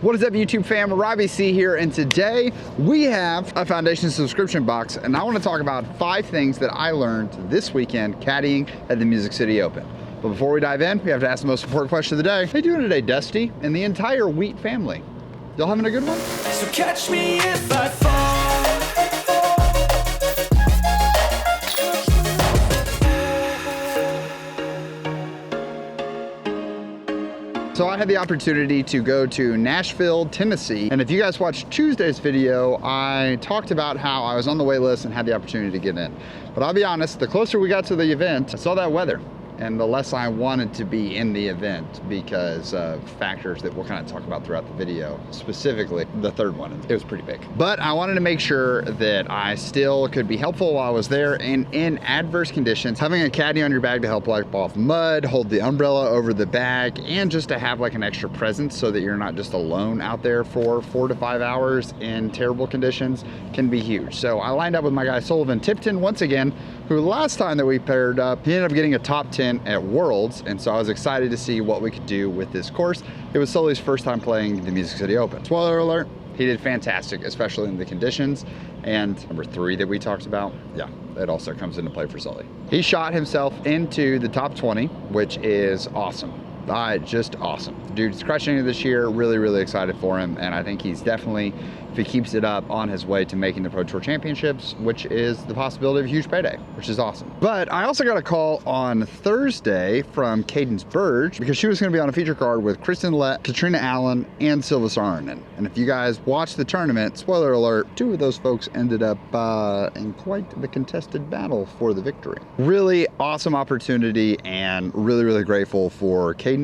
What is up, YouTube fam? Robbie C here, and today we have a foundation subscription box, and I want to talk about 5 things that I learned this weekend caddying at the Music City Open. But before we dive in, we have to ask the most important question of the day. How you doing today, Dusty and the entire Wheat family? Y'all having a good one? So catch me if I fall. So I had the opportunity to go to Nashville, Tennessee, and if you guys watched Tuesday's video, I talked about how I was on the wait list and had the opportunity to get in. But I'll be honest, the closer we got to the event, I saw that weather, and the less I wanted to be in the event because of factors that we'll kind of talk about throughout the video, specifically the third one. It was pretty big. But I wanted to make sure that I still could be helpful while I was there, and in adverse conditions, having a caddy on your bag to help wipe off mud, hold the umbrella over the bag, and just to have like an extra presence so that you're not just alone out there for 4 to 5 hours in terrible conditions can be huge. So I lined up with my guy Sullivan Tipton once again, who last time that we paired up, he ended up getting a top 10 at Worlds, and so I was excited to see what we could do with this course. It was Sully's first time playing the Music City Open. Spoiler alert, he did fantastic, especially in the conditions. And number 3 that we talked about, yeah, it also comes into play for Sully. He shot himself into the top 20, which is awesome. Just awesome. Dude's crushing it this year. Really excited for him, and I think he's definitely, if he keeps it up, on his way to making the Pro Tour Championships, which is the possibility of a huge payday, which is awesome. But I also got a call on Thursday from Cadence Burge because she was going to be on a feature card with Kristen Lett, Katrina Allen, and Silva Saarinen. And if you guys watched the tournament, spoiler alert, 2 of those folks ended up in quite the contested battle for the victory. Really awesome opportunity, and really grateful for Cadence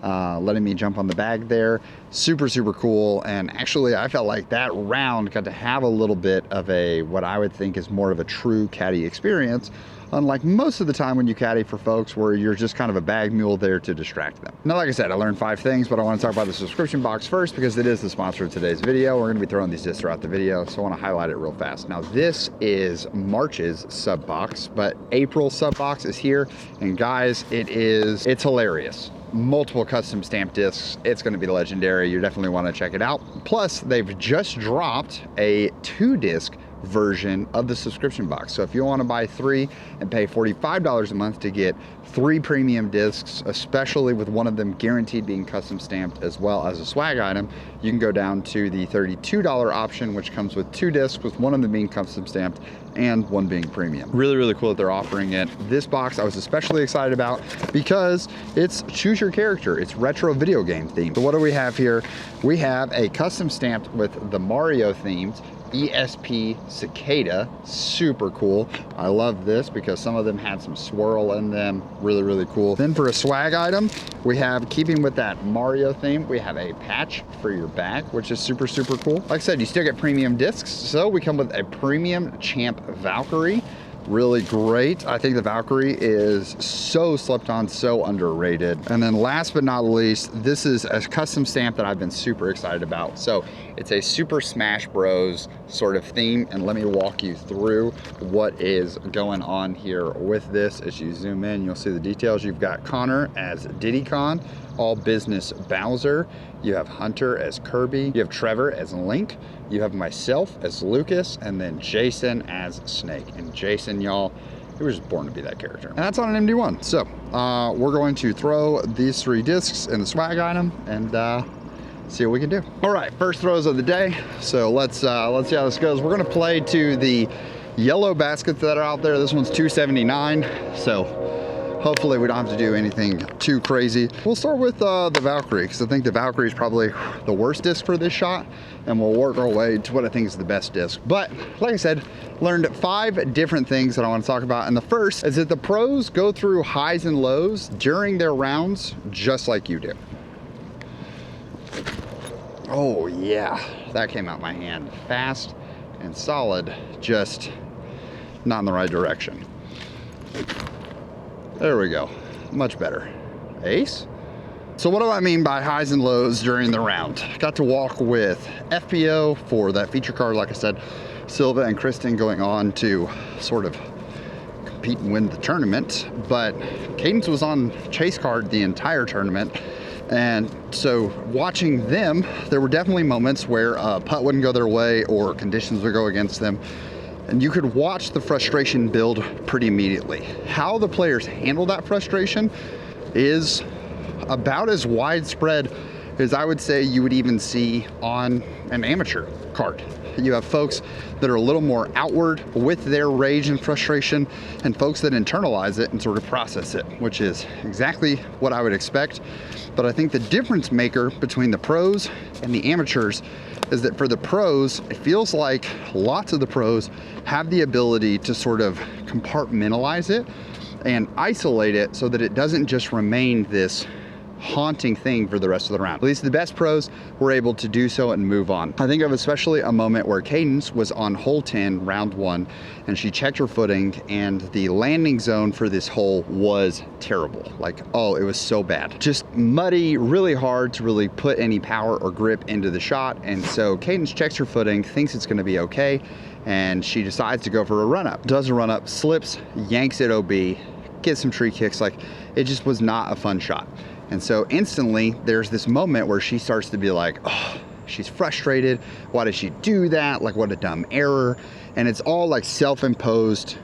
letting me jump on the bag there. Super cool. And actually I felt like that round got to have a little bit of a, what I would think is more of a true caddy experience, unlike most of the time when you caddy for folks where you're just kind of a bag mule there to distract them. Now, like I said, I learned 5 things, but I want to talk about the subscription box first because it is the sponsor of today's video. We're going to be throwing these discs throughout the video, so I want to highlight it real fast. Now, this is March's sub box, but April's sub box is here, and guys, it's hilarious. Multiple custom stamp discs. It's going to be legendary. You definitely want to check it out. Plus, they've just dropped a 2-disc version of the subscription box. So if you want to buy 3 and pay $45 a month to get 3 premium discs, especially with one of them guaranteed being custom stamped as well as a swag item, you can go down to the $32 option, which comes with 2 discs, with one of them being custom stamped and one being premium. Really cool that they're offering it. This box I was especially excited about because it's choose your character. It's retro video game themed. So what do we have here? We have a custom stamped with the Mario themed ESP Cicada. Super cool. I love this because some of them had some swirl in them. Really cool. Then for a swag item, we have, keeping with that Mario theme, we have a patch for your back, which is super cool. Like I said, you still get premium discs, so we come with a premium Champ Valkyrie. Really great. I think the Valkyrie is so slept on, so underrated. And then last but not least, this is a custom stamp that I've been super excited about. So it's a Super Smash Bros sort of theme, and let me walk you through what is going on here with this. As you zoom in, you'll see the details. You've got Connor as Diddy Kong, All Business Bowser. You have Hunter as Kirby. You have Trevor as Link. You have myself as Lucas, and then Jason as Snake. And Jason, y'all, he was just born to be that character. And that's on an MD1. So we're going to throw these 3 discs in the swag item and see what we can do. All right, first throws of the day. So let's see how this goes. We're gonna play to the yellow baskets that are out there. This one's $279. So hopefully we don't have to do anything too crazy. We'll start with the Valkyrie, because I think the Valkyrie is probably the worst disc for this shot, and we'll work our way to what I think is the best disc. But like I said, learned 5 different things that I want to talk about. And the first is that the pros go through highs and lows during their rounds, just like you do. Oh yeah, that came out my hand fast and solid, just not in the right direction. There we go, much better. Ace? So what do I mean by highs and lows during the round? Got to walk with FPO for that feature card, like I said, Silva and Kristen going on to sort of compete and win the tournament, but Cadence was on chase card the entire tournament. And so watching them, there were definitely moments where a putt wouldn't go their way or conditions would go against them. And you could watch the frustration build pretty immediately. How the players handle that frustration is about as widespread as I would say you would even see on an amateur card. You have folks that are a little more outward with their rage and frustration, and folks that internalize it and sort of process it, which is exactly what I would expect. But I think the difference maker between the pros and the amateurs is that for the pros, it feels like lots of the pros have the ability to sort of compartmentalize it and isolate it so that it doesn't just remain this haunting thing for the rest of the round. At least the best pros were able to do so and move on. I think of especially a moment where Cadence was on hole 10, round 1, and she checked her footing, and the landing zone for this hole was terrible. Like, oh, it was so bad. Just muddy, really hard to really put any power or grip into the shot. And so Cadence checks her footing, thinks it's gonna be okay, and she decides to go for a run up. Does a run up, slips, yanks it OB, gets some tree kicks. Like, it just was not a fun shot. And so instantly there's this moment where she starts to be like, oh, she's frustrated. Why did she do that? Like, what a dumb error. And it's all like self-imposed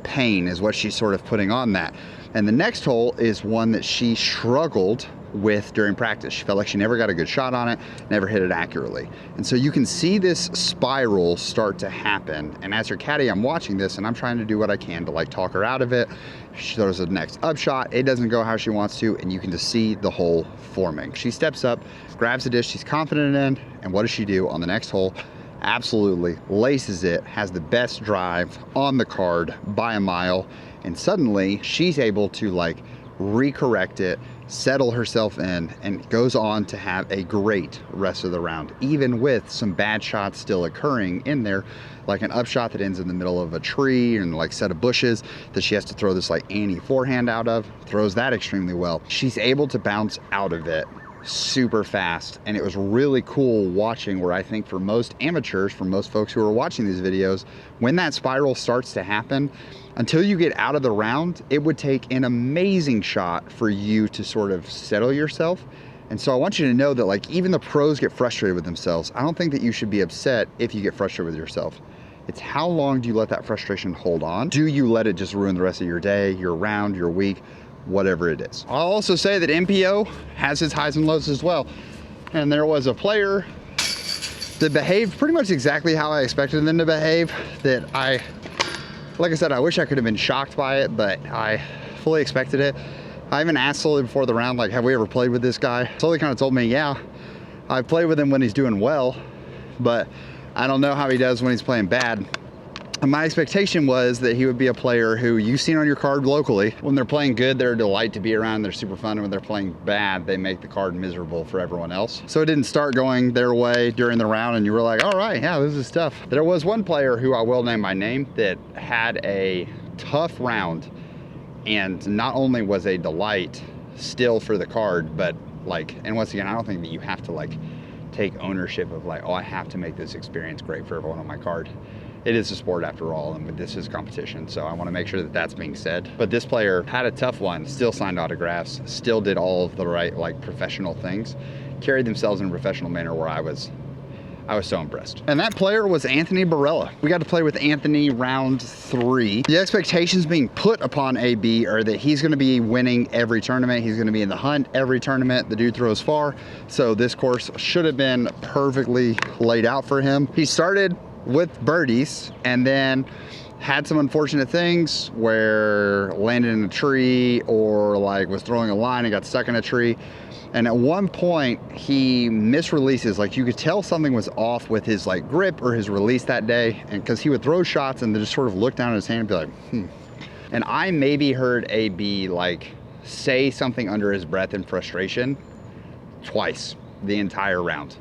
pain is what she's sort of putting on that. And the next hole is one that she struggled with during practice. She felt like she never got a good shot on it, never hit it accurately. And so you can see this spiral start to happen. And as her caddy, I'm watching this and I'm trying to do what I can to like talk her out of it. She throws the next upshot, it doesn't go how she wants to, and you can just see the hole forming. She steps up, grabs the dish she's confident in, and what does she do on the next hole? Absolutely laces it, has the best drive on the card by a mile, and suddenly she's able to like recorrect it, settle herself in, and goes on to have a great rest of the round, even with some bad shots still occurring in there, like an upshot that ends in the middle of a tree and like set of bushes that she has to throw this like Annie forehand out of, throws that extremely well. She's able to bounce out of it super fast, and it was really cool watching where I think for most amateurs, for most folks who are watching these videos, when that spiral starts to happen, until you get out of the round, it would take an amazing shot for you to sort of settle yourself. And so I want you to know that like even the pros get frustrated with themselves. I don't think that you should be upset if you get frustrated with yourself. It's how long do you let that frustration hold on? Do you let it just ruin the rest of your day, your round, your week, whatever it is? I'll also say that MPO has its highs and lows as well. And there was a player that behaved pretty much exactly how I expected them to behave, that like I said, I wish I could have been shocked by it, but I fully expected it. I even asked Sully before the round, like, have we ever played with this guy? Sully kind of told me, yeah, I've played with him when he's doing well, but I don't know how he does when he's playing bad. And my expectation was that he would be a player who you've seen on your card locally. When they're playing good, they're a delight to be around, they're super fun. And when they're playing bad, they make the card miserable for everyone else. So it didn't start going their way during the round and you were like, all right, yeah, this is tough. There was one player who I will name by name that had a tough round, and not only was a delight still for the card, but like, and once again, I don't think that you have to like take ownership of like, oh, I have to make this experience great for everyone on my card. It is a sport after all, and this is competition, so I want to make sure that that's being said. But this player had a tough one, still signed autographs, still did all of the right like professional things, carried themselves in a professional manner where I was so impressed. And that player was Anthony Barella. We got to play with Anthony round 3. The expectations being put upon AB are that he's going to be winning every tournament. He's going to be in the hunt every tournament. The dude throws far, so this course should have been perfectly laid out for him. He started with birdies and then had some unfortunate things where landed in a tree or like was throwing a line and got stuck in a tree. And at one point he misreleases, like you could tell something was off with his like grip or his release that day, and because he would throw shots and then just sort of look down at his hand and be like, And I maybe heard AB like say something under his breath in frustration twice the entire round.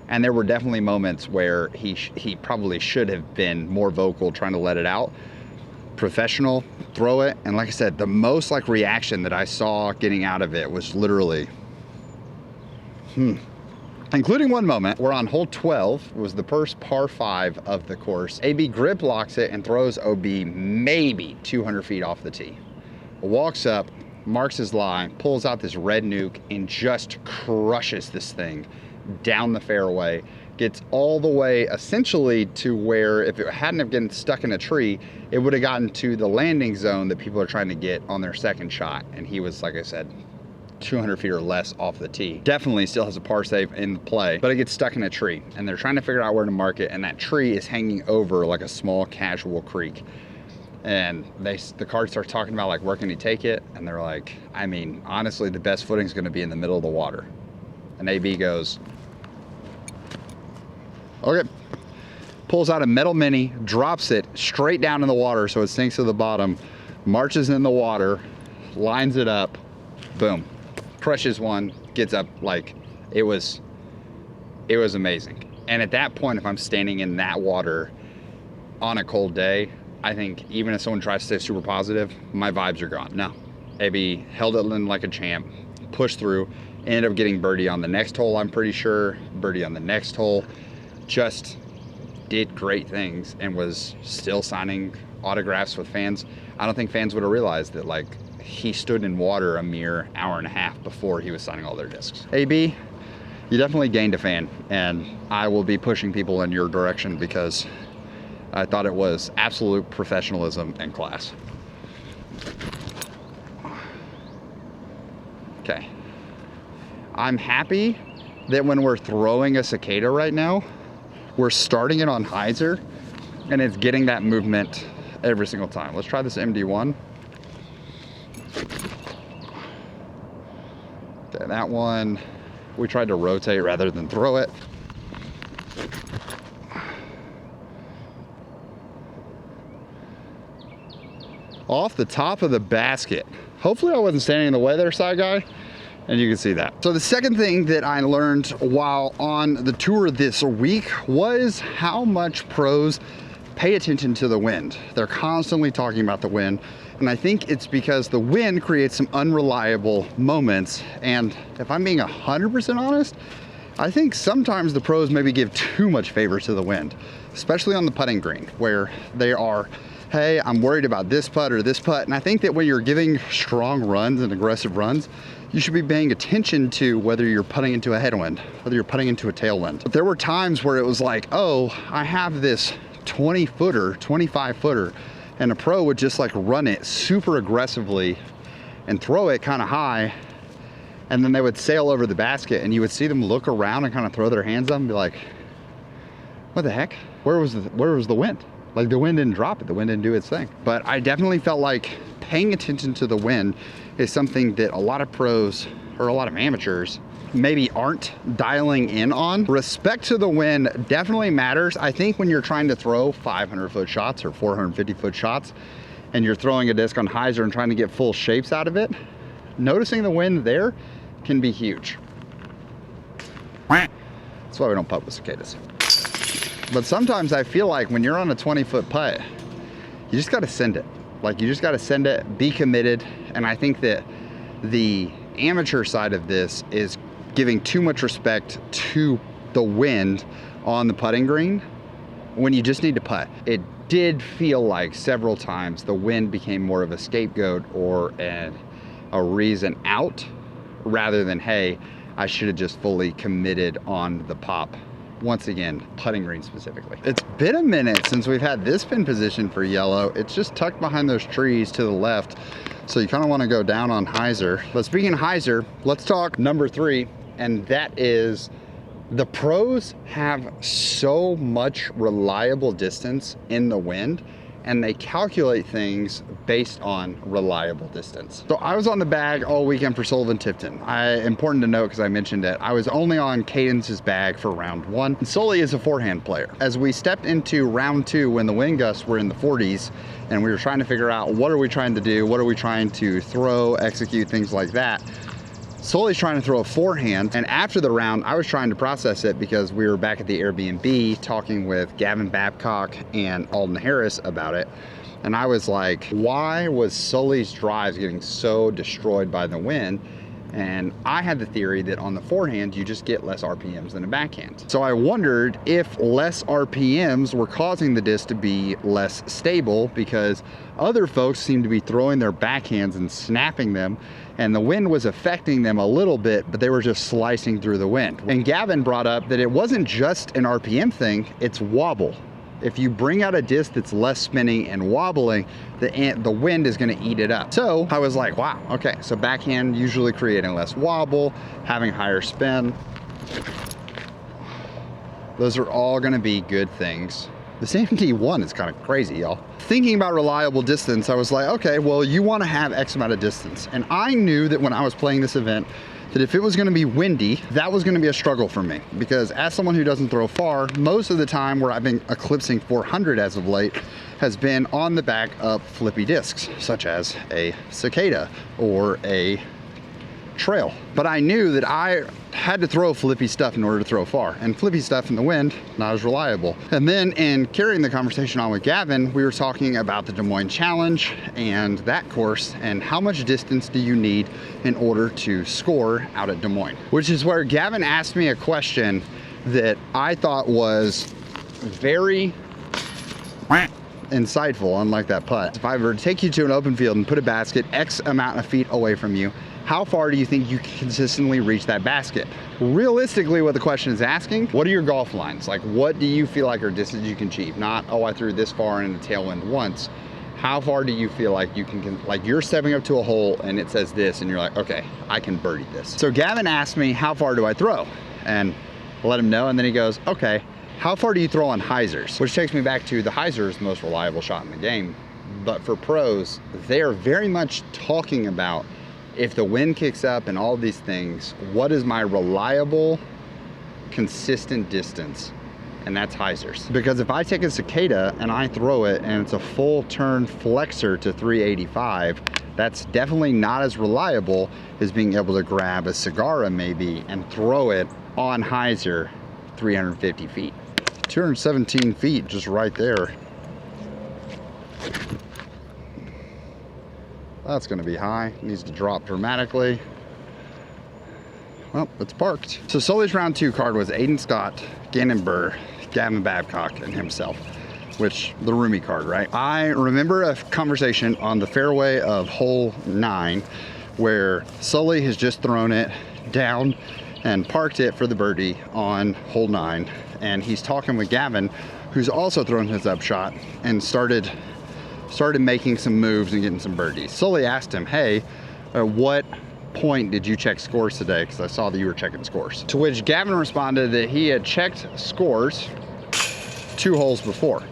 And there were definitely moments where he probably should have been more vocal, trying to let it out. Professional, throw it. And like I said, the most like reaction that I saw getting out of it was literally, Including one moment where on hole 12 was the first par 5 of the course. AB grip locks it and throws OB maybe 200 feet off the tee. Walks up, marks his lie, pulls out this red nuke, and just crushes this thing down the fairway. Gets all the way essentially to where if it hadn't have gotten stuck in a tree, it would have gotten to the landing zone that people are trying to get on their second shot. And he was, like I said, 200 feet or less off the tee. Definitely still has a par save in play, but it gets stuck in a tree and they're trying to figure out where to mark it, and that tree is hanging over like a small casual creek. And the card starts talking about like, where can he take it? And they're like, I mean, honestly, the best footing is going to be in the middle of the water. And AB goes, okay. Pulls out a metal mini, drops it straight down in the water so it sinks to the bottom, marches in the water, lines it up, boom, crushes one, gets up. Like, it was amazing. And at that point, if I'm standing in that water on a cold day, I think even if someone tries to stay super positive, my vibes are gone. No, AB held it in like a champ, pushed through, ended up getting birdie on the next hole, I'm pretty sure, birdie on the next hole, just did great things and was still signing autographs with fans. I don't think fans would have realized that like he stood in water a mere hour and a half before he was signing all their discs. AB, you definitely gained a fan, and I will be pushing people in your direction because I thought it was absolute professionalism and class. Okay. I'm happy that when we're throwing a cicada right now, we're starting it on hyzer and it's getting that movement every single time. Let's try this MD1. Okay, that one, we tried to rotate rather than throw it. Off the top of the basket. Hopefully I wasn't standing in the way there, side guy, and you can see that. So the second thing that I learned while on the tour this week was how much pros pay attention to the wind. They're constantly talking about the wind, and I think it's because the wind creates some unreliable moments. And if I'm being 100% honest, I think sometimes the pros maybe give too much favor to the wind, especially on the putting green, where they are, hey, I'm worried about this putt or this putt. And I think that when you're giving strong runs and aggressive runs, you should be paying attention to whether you're putting into a headwind, whether you're putting into a tailwind. But there were times where it was like, oh, I have this 20-footer, 25-footer, and a pro would just like run it super aggressively and throw it kind of high, and then they would sail over the basket, and you would see them look around and kind of throw their hands up and be like, what the heck? Where was the wind? Like, the wind didn't drop it, the wind didn't do its thing. But I definitely felt like paying attention to the wind is something that a lot of pros or a lot of amateurs maybe aren't dialing in on. Respect to the wind definitely matters. I think when you're trying to throw 500-foot shots or 450-foot shots and you're throwing a disc on hyzer and trying to get full shapes out of it, noticing the wind there can be huge. That's why we don't putt with cicadas. But sometimes I feel like when you're on a 20-foot putt, you just gotta send it. Like, you just gotta send it, be committed. And I think that the amateur side of this is giving too much respect to the wind on the putting green when you just need to putt. It did feel like several times the wind became more of a scapegoat or a reason out rather than, hey, I should have just fully committed on the pop. Once again, putting green specifically. It's been a minute since we've had this pin position for yellow. It's just tucked behind those trees to the left. So you kind of want to go down on hyzer. But speaking of hyzer, let's talk number 3. And that is, the pros have so much reliable distance in the wind, and they calculate things based on reliable distance. So I was on the bag all weekend for Sullivan Tipton. Important to note, because I mentioned it, I was only on Cadence's bag for round 1. And Sully is a forehand player. As we stepped into round 2, when the wind gusts were in the 40s, and we were trying to figure out what are we trying to do, what are we trying to throw, execute, things like that, Sully's trying to throw a forehand, and after the round, I was trying to process it because we were back at the Airbnb talking with Gavin Babcock and Alden Harris about it. And I was like, why was Sully's drives getting so destroyed by the wind? And I had the theory that on the forehand, you just get less RPMs than a backhand. So I wondered if less RPMs were causing the disc to be less stable, because other folks seem to be throwing their backhands and snapping them, and the wind was affecting them a little bit, but they were just slicing through the wind. And Gavin brought up that it wasn't just an RPM thing, it's wobble. If you bring out a disc that's less spinning and wobbling, the wind is gonna eat it up. So I was like, wow, okay, so backhand usually creating less wobble, having higher spin. Those are all gonna be good things. The same D1 is kind of crazy, y'all. Thinking about reliable distance, I was like, okay, well, you wanna have X amount of distance. And I knew that when I was playing this event, that if it was gonna be windy, that was gonna be a struggle for me, because as someone who doesn't throw far, most of the time where I've been eclipsing 400 as of late has been on the back of flippy discs, such as a cicada or a trail. But I knew that I had to throw flippy stuff in order to throw far, and flippy stuff in the wind, not as reliable. And then in carrying the conversation on with Gavin, we were talking about the Des Moines Challenge and that course, and how much distance do you need in order to score out at Des Moines, which is where Gavin asked me a question that I thought was very insightful, unlike that putt. If I were to take you to an open field and put a basket X amount of feet away from you, how far do you think you can consistently reach that basket? Realistically, what the question is asking, what are your golf lines? Like, what do you feel like are distance you can achieve? Not, oh, I threw this far in the tailwind once. How far do you feel like you can, like you're stepping up to a hole and it says this and you're like, okay, I can birdie this. So Gavin asked me, how far do I throw? And I let him know, and then he goes, okay, how far do you throw on hyzers? Which takes me back to the hyzer is the most reliable shot in the game. But for pros, they are very much talking about, if the wind kicks up and all these things, what is my reliable, consistent distance? And that's hyzers. Because if I take a cicada and I throw it and it's a full turn flexor to 385, that's definitely not as reliable as being able to grab a Sagara maybe and throw it on hyzer 350 feet. 217 feet just right there. That's gonna be high, it needs to drop dramatically. Well, it's parked. So Sully's round 2 card was Aiden Scott, Gannon Burr, Gavin Babcock, and himself, which the roomy card, right? I remember a conversation on the fairway of hole 9 where Sully has just thrown it down and parked it for the birdie on hole 9. And he's talking with Gavin, who's also thrown his upshot, and started making some moves and getting some birdies. Sully asked him, hey, at what point did you check scores today? Because I saw that you were checking scores. To which Gavin responded that he had checked scores 2 holes before,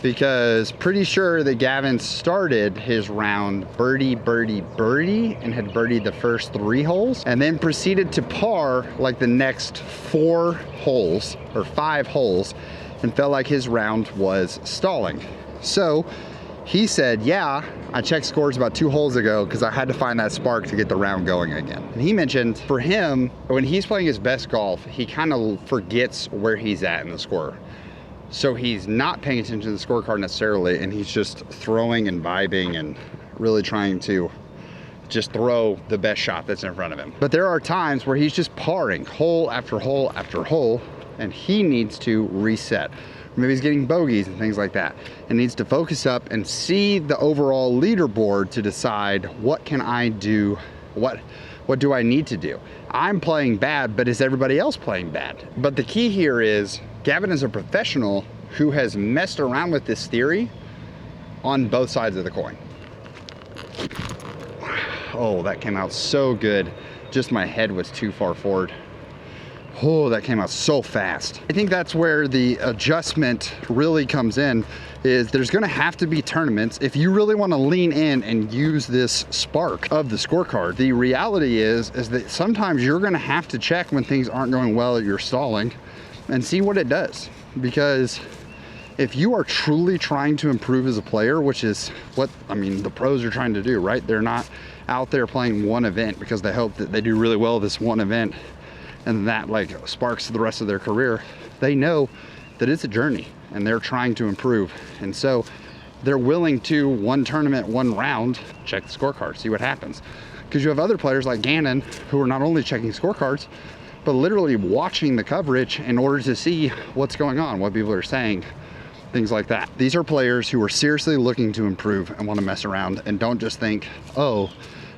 because pretty sure that Gavin started his round birdie, birdie, birdie, and had birdied the first 3 holes, and then proceeded to par like the next 4 holes or 5 holes, and felt like his round was stalling. So he said, yeah, I checked scores about 2 holes ago because I had to find that spark to get the round going again. And he mentioned for him, when he's playing his best golf, he kind of forgets where he's at in the score. So he's not paying attention to the scorecard necessarily, and he's just throwing and vibing and really trying to just throw the best shot that's in front of him. But there are times where he's just parring hole after hole after hole, and he needs to reset. Maybe he's getting bogeys and things like that, and needs to focus up and see the overall leaderboard to decide, what can I do? What do I need to do? I'm playing bad, but is everybody else playing bad? But the key here is Gavin is a professional who has messed around with this theory on both sides of the coin. Oh, that came out so good. Just my head was too far forward. Oh, that came out so fast. I think that's where the adjustment really comes in, is there's gonna have to be tournaments. If you really wanna lean in and use this spark of the scorecard, the reality is that sometimes you're gonna have to check when things aren't going well or you're stalling and see what it does. Because if you are truly trying to improve as a player, which is what, I mean, the pros are trying to do, right? They're not out there playing one event because they hope that they do really well this one event and that like sparks the rest of their career. They know that it's a journey and they're trying to improve. And so they're willing to, one tournament, one round, check the scorecard, see what happens. because you have other players like Gannon who are not only checking scorecards, but literally watching the coverage in order to see what's going on, what people are saying, things like that. These are players who are seriously looking to improve and want to mess around and don't just think, oh,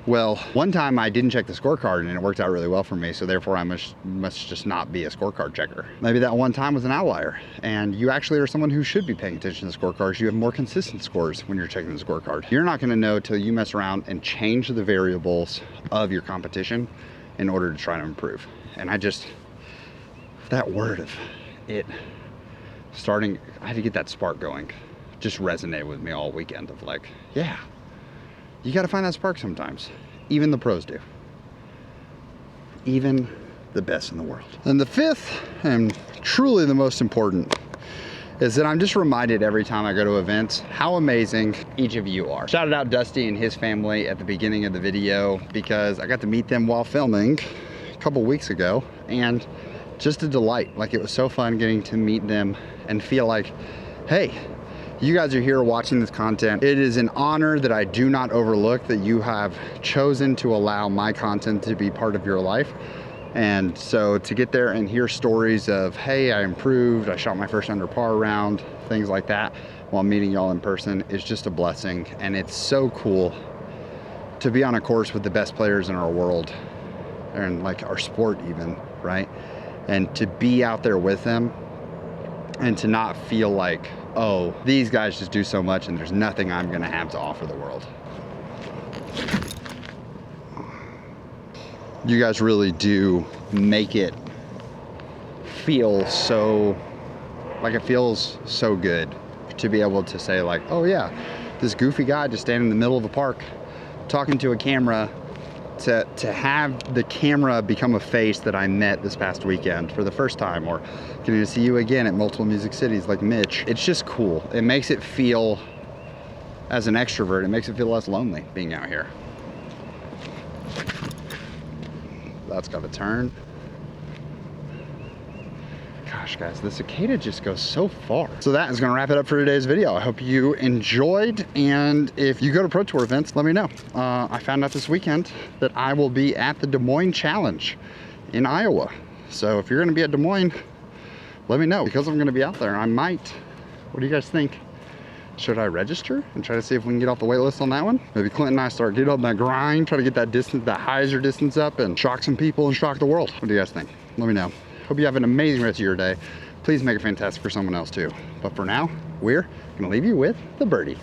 well, one time I didn't check the scorecard and it worked out really well for me, so therefore I must just not be a scorecard checker. Maybe that one time was an outlier, and you actually are someone who should be paying attention to scorecards. You have more consistent scores when you're checking the scorecard. You're not gonna know till you mess around and change the variables of your competition in order to try to improve. And that word of it starting, I had to get that spark going, just resonated with me all weekend of like, yeah, you got to find that spark sometimes. Even the pros do. Even the best in the world. And the fifth, and truly the most important, is that I'm just reminded every time I go to events how amazing each of you are. Shouted out Dusty and his family at the beginning of the video because I got to meet them while filming a couple weeks ago, and just a delight. Like, it was so fun getting to meet them and feel like, hey, you guys are here watching this content. It is an honor that I do not overlook, that you have chosen to allow my content to be part of your life. And so to get there and hear stories of, hey, I improved, I shot my first under par round, things like that, while meeting y'all in person is just a blessing. And it's so cool to be on a course with the best players in our world, and like our sport even, right? And to be out there with them and to not feel like, oh, these guys just do so much and there's nothing I'm gonna have to offer the world. You guys really do make it feel so, like, it feels so good to be able to say like, oh yeah, this goofy guy just standing in the middle of the park talking to a camera, to have the camera become a face that I met this past weekend for the first time, or getting to see you again at multiple music cities like Mitch. It's just cool. It makes it feel, as an extrovert, it makes it feel less lonely being out here. That's got to turn. Gosh, guys, the cicada just goes so far. So that is going to wrap it up for today's video. I hope you enjoyed, and if you go to Pro Tour events, let me know. I found out this weekend that I will be at the Des Moines Challenge in Iowa. So if you're going to be at Des Moines, let me know, because I'm going to be out there. I might. What do you guys think? Should I register and try to see if we can get off the wait list on that one? Maybe Clint and I start getting on that grind, try to get that distance, that hyzer distance up, and shock some people and shock the world. What do you guys think? Let me know. Hope you have an amazing rest of your day. Please make it fantastic for someone else too. But for now, we're gonna leave you with the birdie.